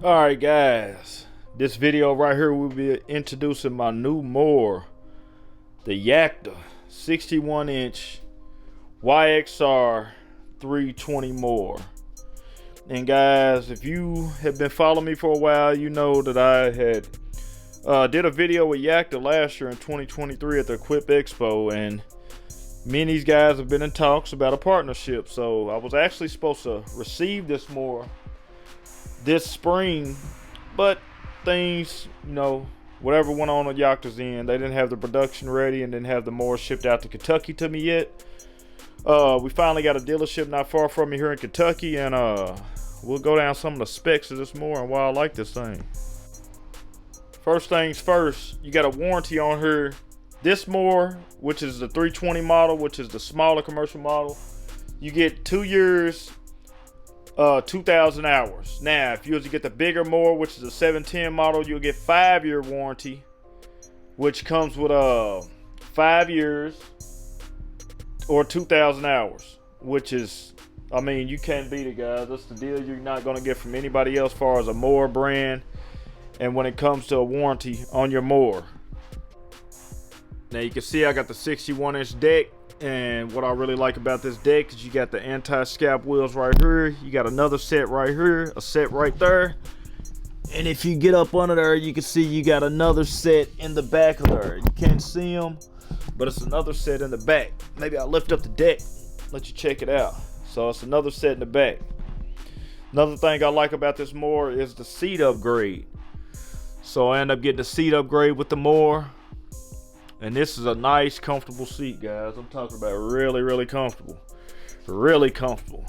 Alright guys, this video right here will be introducing my new mower, the Yakta 61 inch YXR 320 mower. And guys, if you have been following me for a while, you know that I had did a video with Yakta last year in 2023 at the Equip Expo, and me and these guys have been in talks about a partnership. So I was actually supposed to receive this mower this spring, but things, whatever went on Yakta's end, they didn't have the production ready and didn't have the mower shipped out to Kentucky to me yet. We finally got a dealership not far from me here in Kentucky, and we'll go down some of the specs of this mower and why I like this thing. First things first, you got a warranty on here. This mower, which is the 320 model, which is the smaller commercial model, you get 2 years, 2,000 hours. Now, if you was to get the bigger mower, which is a 710 model, you'll get 5-year warranty, which comes with 5 years or 2,000 hours, which is, I mean, you can't beat it, guys. That's the deal you're not going to get from anybody else as far as a mower brand and when it comes to a warranty on your mower. Now you can see I got the 61 inch deck, and what I really like about this deck is you got the Anti-Scalp wheels right here, you got another set right here, a set right there, and if you get up under there, you can see you got another set in the back of there. You can't see them, but it's another set in the back. Maybe I'll lift up the deck, let you check it out. So it's another set in the back. Another thing I like about this mower is the seat upgrade. So I end up getting the seat upgrade with the mower. And this is a nice, comfortable seat, guys. I'm talking about really, really comfortable. Really comfortable.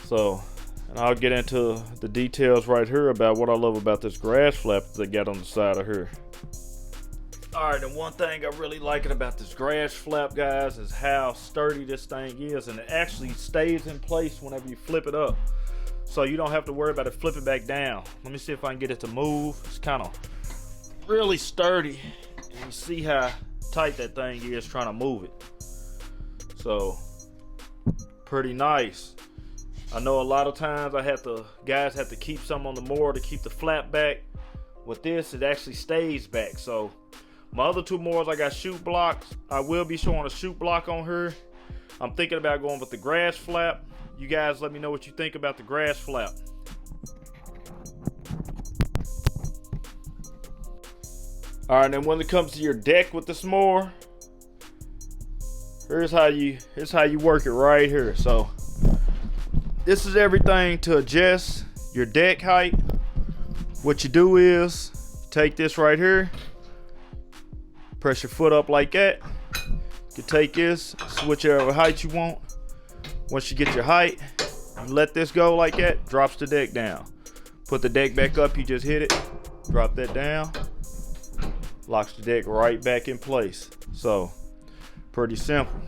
So, and I'll get into the details right here about what I love about this grass flap that they got on the side of here. Alright, and one thing I really like about this grass flap, guys, is how sturdy this thing is. And it actually stays in place whenever you flip it up. So you don't have to worry about it flipping back down. Let me see if I can get it to move. It's kind of really sturdy. And you see how tight that thing is trying to move it. So, pretty nice. I know a lot of times guys have to keep some on the mower to keep the flap back. With this, it actually stays back. So, my other two mowers, I got chute blocks. I will be showing a chute block on here. I'm thinking about going with the grass flap. You guys let me know what you think about the grass flap. Alright, then when it comes to your deck with this mower, here's how you work it right here. So this is everything to adjust your deck height. What you do is take this right here, press your foot up like that. You take this, switch whatever height you want. Once you get your height, you let this go like that, drops the deck down. Put the deck back up, you just hit it, drop that down. Locks the deck right back in place. So pretty simple.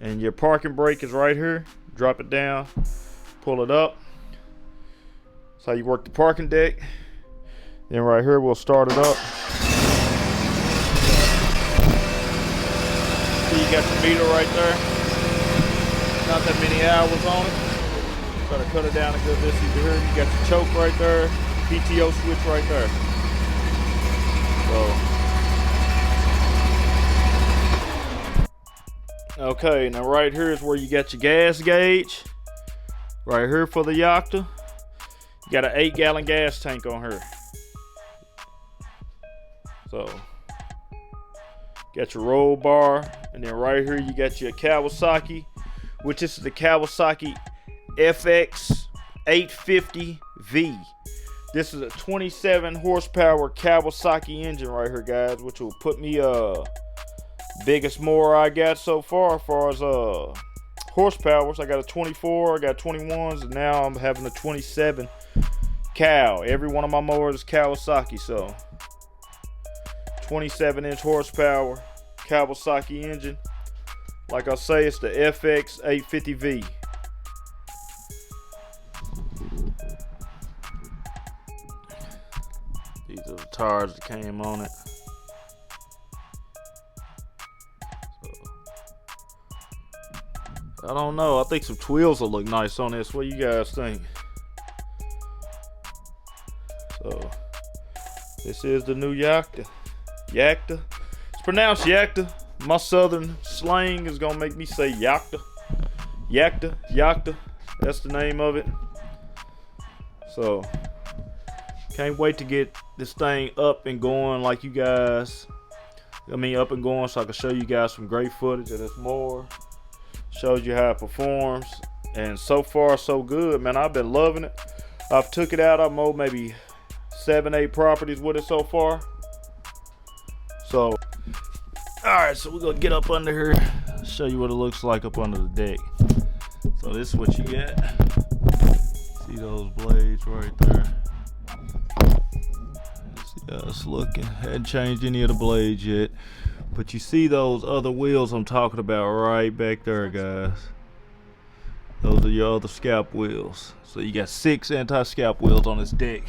And your parking brake is right here. Drop it down, pull it up. That's how you work the parking deck. Then right here we'll start it up. So you got your meter right there. Not that many hours on it. Try to cut it down a good distance here. You got your choke right there, PTO switch right there. So okay, now right here is where you got your gas gauge. Right here for the Yakta. You got an 8-gallon gas tank on here. So, got your roll bar. And then right here you got your Kawasaki, which is the Kawasaki FX 850V. This is a 27 horsepower Kawasaki engine right here, guys, which will put me biggest mower I got so far as horsepower. So I got a 24, I got 21s, and now I'm having a 27 cow. Every one of my mowers is Kawasaki, so 27 inch horsepower Kawasaki engine. Like I say, it's the FX 850V. These are the tires that came on it. I don't know. I think some twills will look nice on this. What do you guys think? So this is the new Yakta. Yakta. It's pronounced Yakta. My southern slang is gonna make me say Yakta. Yakta, Yakta. That's the name of it. So can't wait to get this thing up and going like you guys. Up and going so I can show you guys some great footage of this mower. Shows you how it performs. And so far so good, man. I've been loving it. I've took it out. I mowed maybe 7-8 properties with it so far. So alright, so we're gonna get up under here, show you what it looks like up under the deck. So this is what you get. See those blades right there? See how it's looking. Hadn't changed any of the blades yet. But you see those other wheels I'm talking about right back there, guys. Those are your other scalp wheels. So you got 6 anti-scalp wheels on this deck.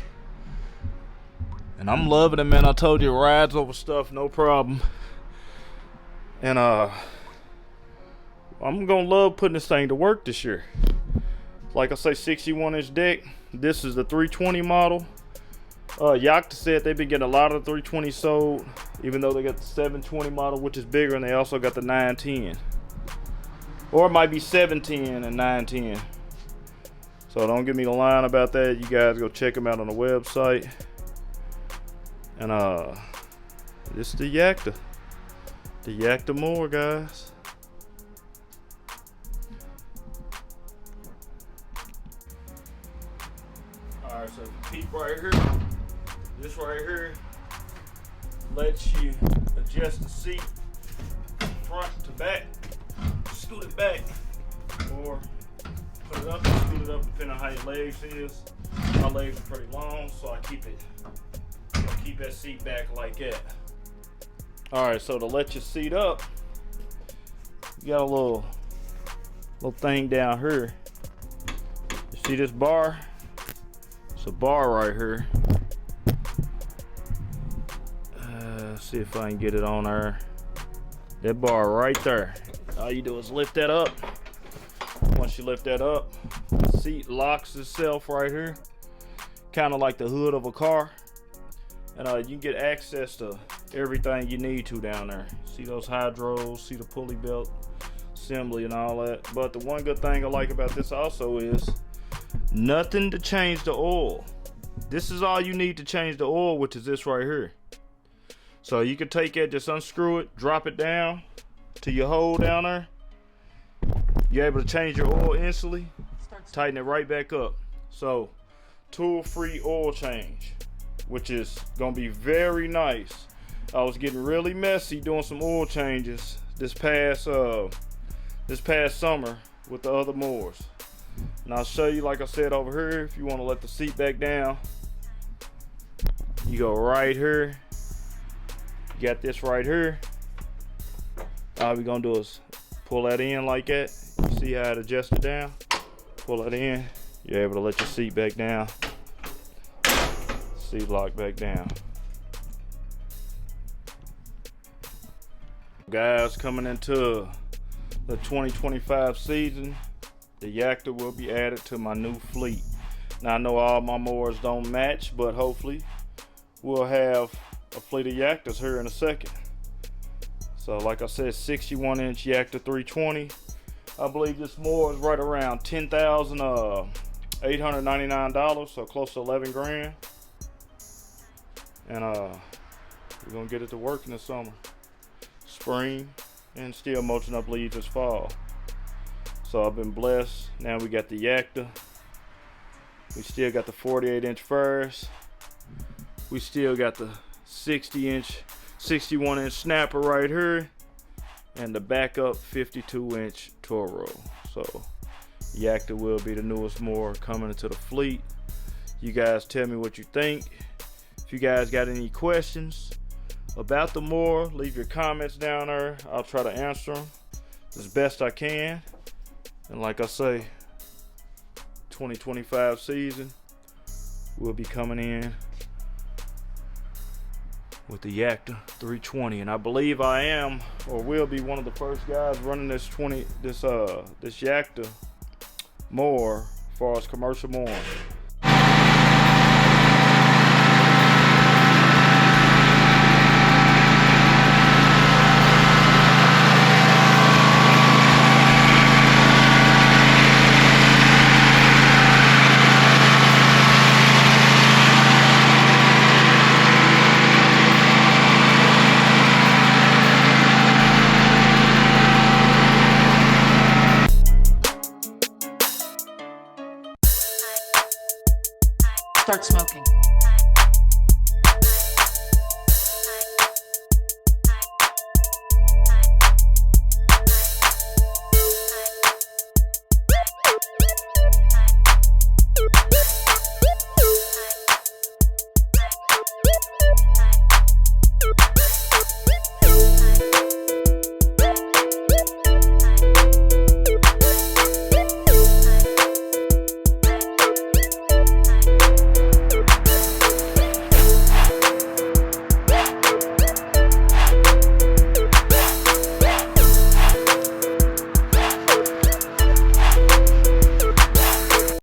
And I'm loving it, man. I told you it rides over stuff, no problem. And I'm gonna love putting this thing to work this year. Like I say, 61-inch deck. This is the 320 model. Yakta said they've been getting a lot of the 320 sold, even though they got the 720 model, which is bigger, and they also got the 910. Or it might be 710 and 910. So don't give me the line about that. You guys go check them out on the website. And this is the Yakta. The Yakta mower, guys. Alright, so if you peep right here, this right here lets you adjust the seat front to back, scoot it back, or put it up and scoot it up depending on how your legs is. My legs are pretty long, so I keep that seat back like that. Alright, so to let your seat up, you got a little thing down here. You see this bar? It's a bar right here. See if I can get it on there. That bar right there. All you do is lift that up. Once you lift that up, the seat locks itself right here. Kind of like the hood of a car. And you can get access to everything you need to down there. See those hydros, see the pulley belt assembly and all that. But the one good thing I like about this also is nothing to change the oil. This is all you need to change the oil, which is this right here. So you can take it, just unscrew it, drop it down to your hole down there. You're able to change your oil instantly, tighten it right back up. So tool-free oil change, which is gonna be very nice. I was getting really messy doing some oil changes this past summer with the other mowers. And I'll show you, like I said over here, if you want to let the seat back down, you go right here. You got this right here. All we're gonna do is pull that in like that. You see how it adjusted down? Pull that in. You're able to let your seat back down. Seat lock back down. Guys, coming into the 2025 season, the Yakta will be added to my new fleet. Now I know all my mowers don't match, but hopefully we'll have a fleet of Yaktas here in a second. So like I said, 61-inch Yakta 320. I believe this mower is right around $10,899, so close to 11 grand. And we're gonna get it to work in the summer, spring, and still mulching up leaves this fall. So I've been blessed. Now we got the Yakta. We still got the 48-inch furs. We still got the 60-inch, 61-inch snapper right here, and the backup 52-inch Toro. So Yakta will be the newest mower coming into the fleet. You guys tell me what you think. If you guys got any questions about the mower, leave your comments down there. I'll try to answer them as best I can. And like I say, 2025 season, we'll be coming in with the Yakta 320, and I believe I am or will be one of the first guys running this Yakta mower as far as commercial mowing. Start smoking.